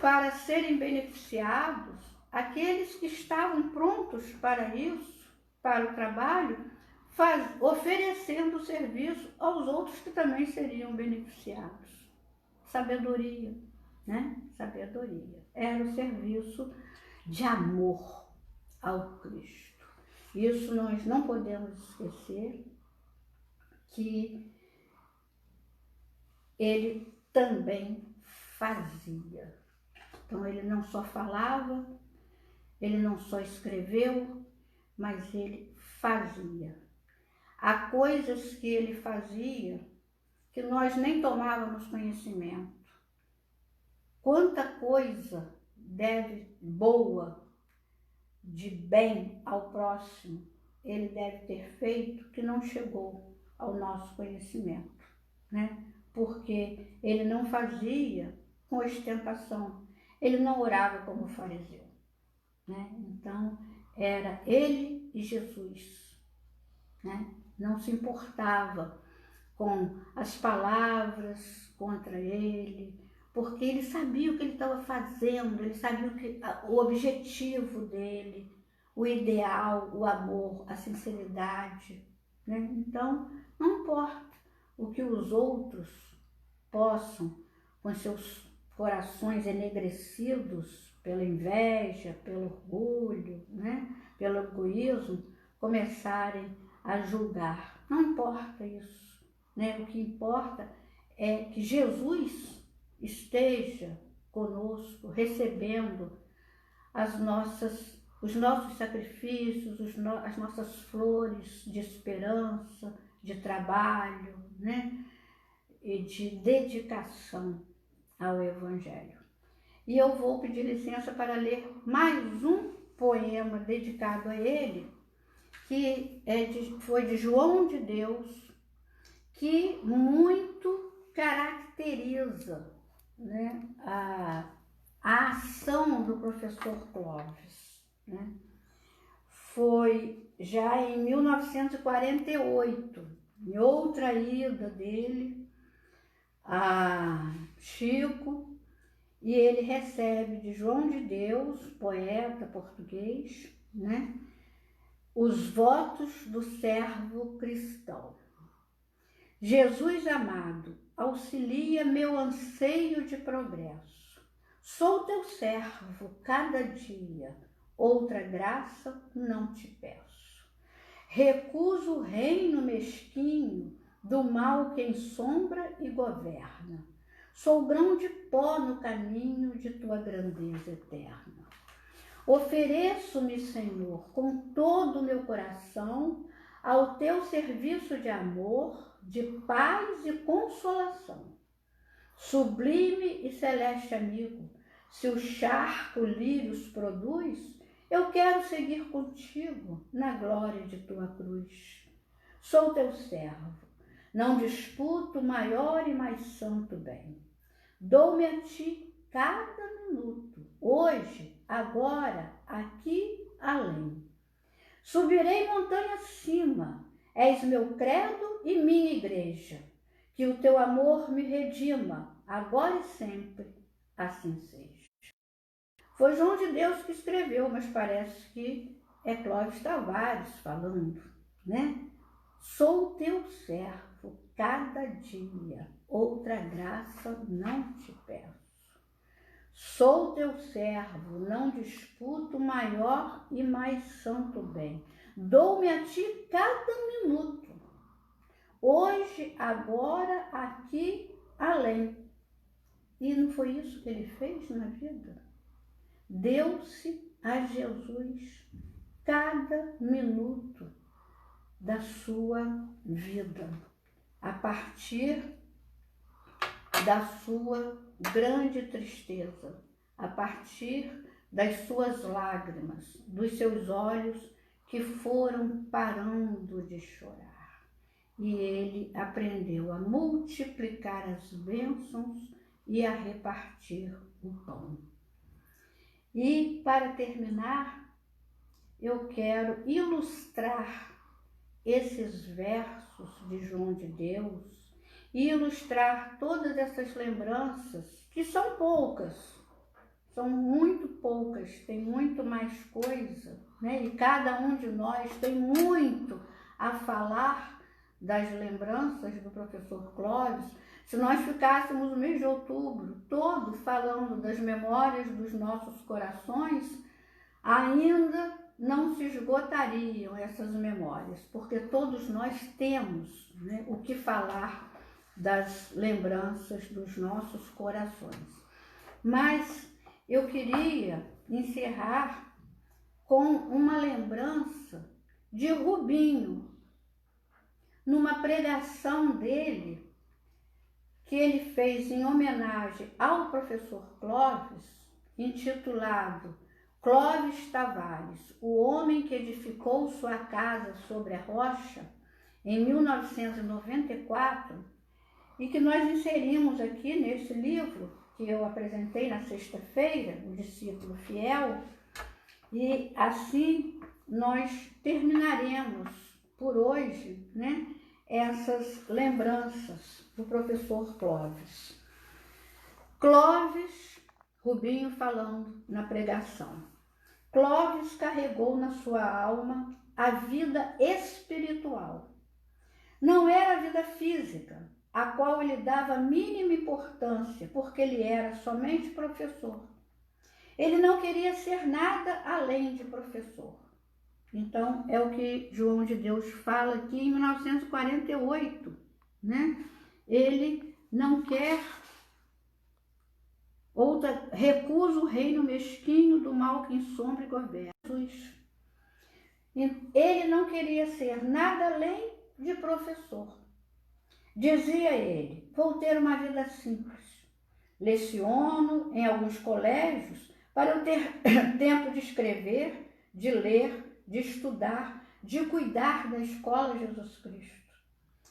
para serem beneficiados aqueles que estavam prontos para isso, para o trabalho, oferecendo serviço aos outros que também seriam beneficiados. Sabedoria, né? Sabedoria. Era o serviço de amor ao Cristo. Isso nós não podemos esquecer, que ele também fazia. Então ele não só falava, ele não só escreveu, mas ele fazia. Há coisas que ele fazia que nós nem tomávamos conhecimento. Quanta coisa boa, de bem ao próximo, ele deve ter feito que não chegou ao nosso conhecimento, né? Porque ele não fazia com ostentação, ele não orava como o fariseu, né? Então, era ele e Jesus, né? Não se importava com as palavras contra ele, porque ele sabia o que ele estava fazendo, ele sabia o objetivo dele, o ideal, o amor, a sinceridade, né? Então, não importa o que os outros possam, com seus corações enegrecidos pela inveja, pelo orgulho, né? Pelo egoísmo, começarem a julgar. Não importa isso, né? O que importa é que Jesus esteja conosco, recebendo os nossos sacrifícios, as nossas flores de esperança, de trabalho, né? E de dedicação ao Evangelho. E eu vou pedir licença para ler mais um poema dedicado a ele, que foi de João de Deus, que muito caracteriza, né, a ação do professor Clóvis, né? Foi já em 1948, em outra ida dele a Chico, e ele recebe de João de Deus, poeta português, né, os votos do servo cristão. Jesus amado, auxilia meu anseio de progresso. Sou teu servo cada dia, outra graça não te peço. Recuso o reino mesquinho do mal que ensombra e governa. Sou grão de pó no caminho de tua grandeza eterna. Ofereço-me, Senhor, com todo o meu coração, ao teu serviço de amor, de paz e consolação. Sublime e celeste amigo, se o charco lírios produz, eu quero seguir contigo na glória de tua cruz. Sou teu servo, não disputo maior e mais santo bem. Dou-me a ti cada minuto, hoje, agora, aqui, além. Subirei montanha acima, és meu credo e minha igreja. Que o teu amor me redima, agora e sempre, assim seja. Foi João de Deus que escreveu, mas parece que é Clóvis Tavares falando, né? Sou teu servo cada dia, outra graça não te peço. Sou teu servo, não disputo maior e mais santo bem. Dou-me a ti cada minuto, hoje, agora, aqui, além. E não foi isso que ele fez na vida? Deu-se a Jesus cada minuto da sua vida, a partir da sua grande tristeza, a partir das suas lágrimas, dos seus olhos que foram parando de chorar. E ele aprendeu a multiplicar as bênçãos e a repartir o pão. E, para terminar, eu quero ilustrar esses versos de João de Deus e ilustrar todas essas lembranças, que são poucas, são muito poucas, tem muito mais coisa, né? E cada um de nós tem muito a falar das lembranças do professor Clóvis, se nós ficássemos o mês de outubro todo falando das memórias dos nossos corações, ainda não se esgotariam essas memórias, porque todos nós temos, né, o que falar das lembranças dos nossos corações. Mas eu queria encerrar com uma lembrança de Rubinho, numa pregação dele, que ele fez em homenagem ao professor Clóvis, intitulado Clóvis Tavares, o homem que edificou sua casa sobre a rocha, em 1994, e que nós inserimos aqui nesse livro, que eu apresentei na sexta-feira, O Discípulo Fiel, e assim nós terminaremos por hoje, né, essas lembranças do professor Clóvis. Clóvis, Rubinho falando na pregação. Clóvis carregou na sua alma a vida espiritual. Não era a vida física, a qual ele dava mínima importância, porque ele era somente professor. Ele não queria ser nada além de professor. Então, é o que João de Deus fala aqui em 1948, né? Ele não quer outra, recusa o reino mesquinho do mal que ensombra e governa. Jesus. Ele não queria ser nada além de professor. Dizia ele: vou ter uma vida simples. Leciono em alguns colégios para eu ter tempo de escrever, de ler, de estudar, de cuidar da escola Jesus Cristo.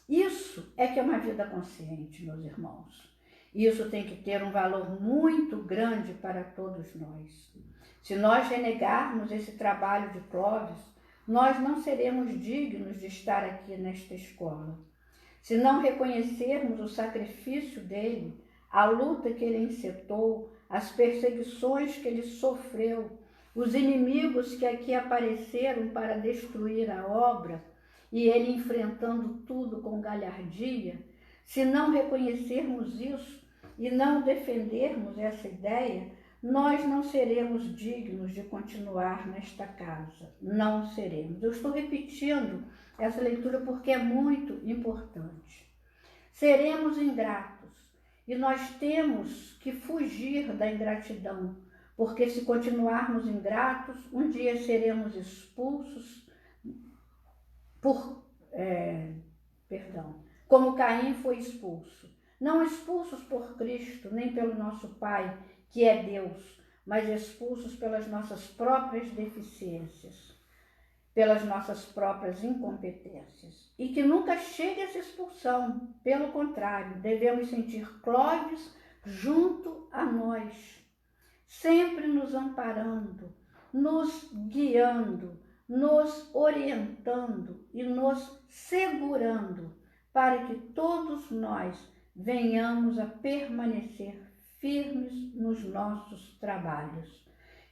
Isso é que é uma vida consciente, meus irmãos. Isso tem que ter um valor muito grande para todos nós. Se nós renegarmos esse trabalho de Clóvis, nós não seremos dignos de estar aqui nesta escola. Se não reconhecermos o sacrifício dele, a luta que ele encetou, as perseguições que ele sofreu, os inimigos que aqui apareceram para destruir a obra, e ele enfrentando tudo com galhardia, se não reconhecermos isso e não defendermos essa ideia, nós não seremos dignos de continuar nesta casa. Não seremos. Eu estou repetindo essa leitura porque é muito importante. Seremos ingratos e nós temos que fugir da ingratidão, porque se continuarmos ingratos, um dia seremos expulsos como Caim foi expulso. Não expulsos por Cristo, nem pelo nosso Pai, que é Deus, mas expulsos pelas nossas próprias deficiências, pelas nossas próprias incompetências. E que nunca chegue essa expulsão, pelo contrário, devemos sentir Clóvis junto a nós, sempre nos amparando, nos guiando, nos orientando e nos segurando, para que todos nós venhamos a permanecer firmes nos nossos trabalhos.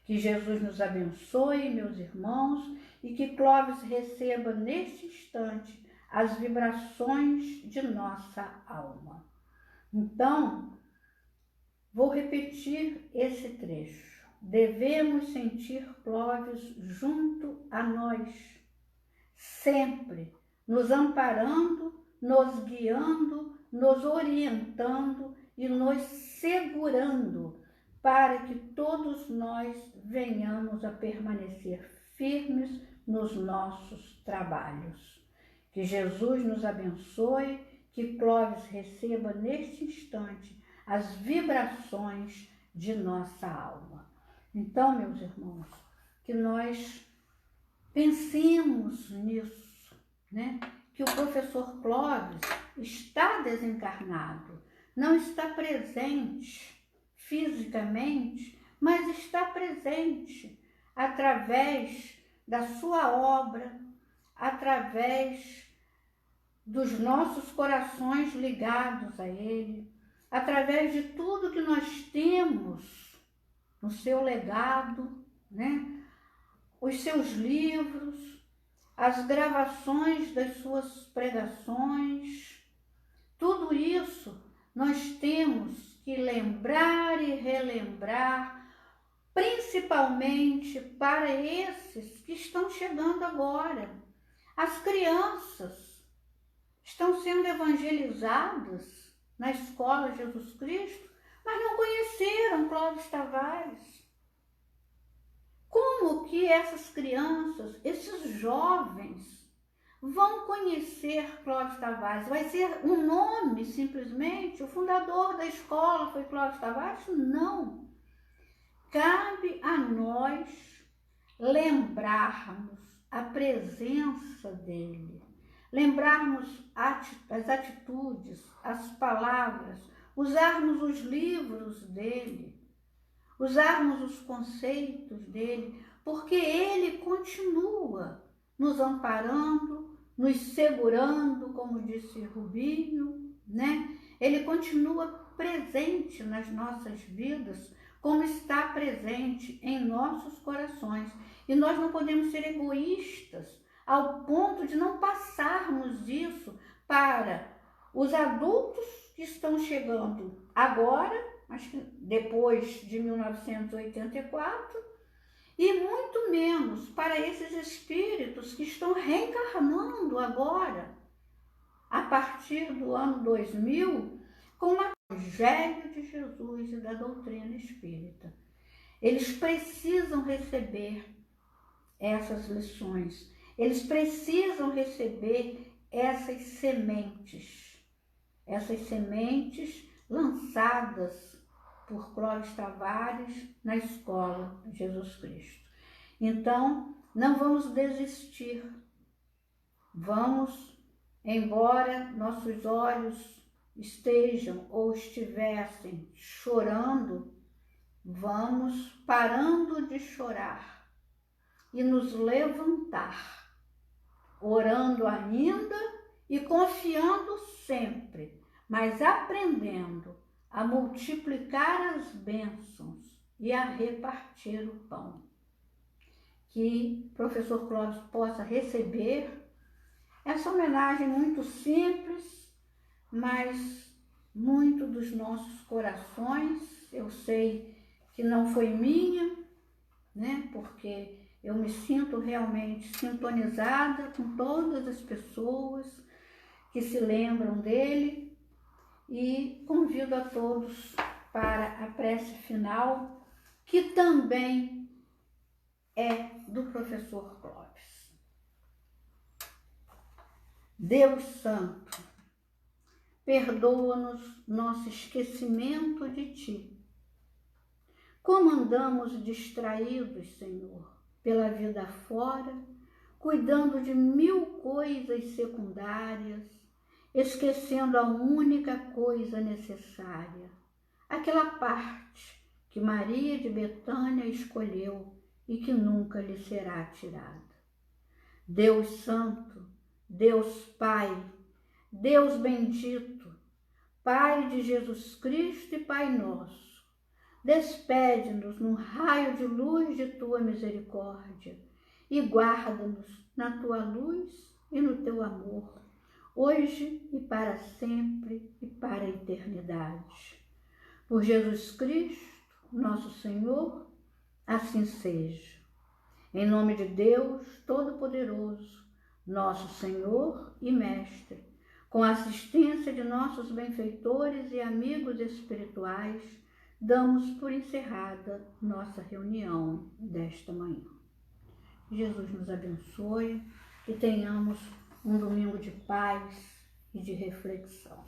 Que Jesus nos abençoe, meus irmãos, e que Clóvis receba neste instante as vibrações de nossa alma. Então, vou repetir esse trecho. Devemos sentir Clóvis junto a nós, sempre, nos amparando, nos guiando, nos orientando e nos segurando, para que todos nós venhamos a permanecer firmes nos nossos trabalhos. Que Jesus nos abençoe, que Clóvis receba neste instante as vibrações de nossa alma. Então, meus irmãos, que nós pensemos nisso, né? Que o professor Clóvis está desencarnado, não está presente fisicamente, mas está presente através da sua obra, através dos nossos corações ligados a ele, através de tudo que nós temos no seu legado, né? Os seus livros, as gravações das suas pregações, tudo isso nós temos que lembrar e relembrar, principalmente para esses que estão chegando agora. As crianças estão sendo evangelizadas na escola Jesus Cristo, mas não conheceram Clóvis Tavares. Como que essas crianças, esses jovens, vão conhecer Clóvis Tavares? Vai ser um nome, simplesmente? O fundador da escola foi Clóvis Tavares? Não. Cabe a nós lembrarmos a presença dele, lembrarmos as atitudes, as palavras, usarmos os livros dele, usarmos os conceitos dele, porque ele continua nos amparando, nos segurando, como disse Rubinho, né? Ele continua presente nas nossas vidas, como está presente em nossos corações. E nós não podemos ser egoístas ao ponto de não passarmos isso para os adultos que estão chegando agora, acho que depois de 1984, e muito menos para esses espíritos que estão reencarnando agora, a partir do ano 2000, com o Evangelho de Jesus e da doutrina espírita. Eles precisam receber essas lições, eles precisam receber essas sementes lançadas por Clóvis Tavares na escola de Jesus Cristo. Então, não vamos desistir. Vamos, embora nossos olhos estejam ou estivessem chorando, vamos parando de chorar e nos levantar, orando ainda e confiando sempre, mas aprendendo a multiplicar as bênçãos e a repartir o pão. Que o professor Clóvis possa receber essa homenagem muito simples, mas muito dos nossos corações. Eu sei que não foi minha, né? Porque eu me sinto realmente sintonizada com todas as pessoas que se lembram dele, e convido a todos para a prece final, que também é do professor Clóvis. Deus Santo, perdoa-nos nosso esquecimento de Ti. Como andamos distraídos, Senhor, pela vida fora, cuidando de 1000 coisas secundárias, esquecendo a única coisa necessária, aquela parte que Maria de Betânia escolheu e que nunca lhe será tirada. Deus Santo, Deus Pai, Deus bendito, Pai de Jesus Cristo e Pai nosso, despede-nos num raio de luz de Tua misericórdia e guarda-nos na Tua luz e no Teu amor, hoje e para sempre e para a eternidade. Por Jesus Cristo, nosso Senhor, assim seja. Em nome de Deus Todo-Poderoso, nosso Senhor e Mestre, com a assistência de nossos benfeitores e amigos espirituais, damos por encerrada nossa reunião desta manhã. Jesus nos abençoe e tenhamos um domingo de paz e de reflexão.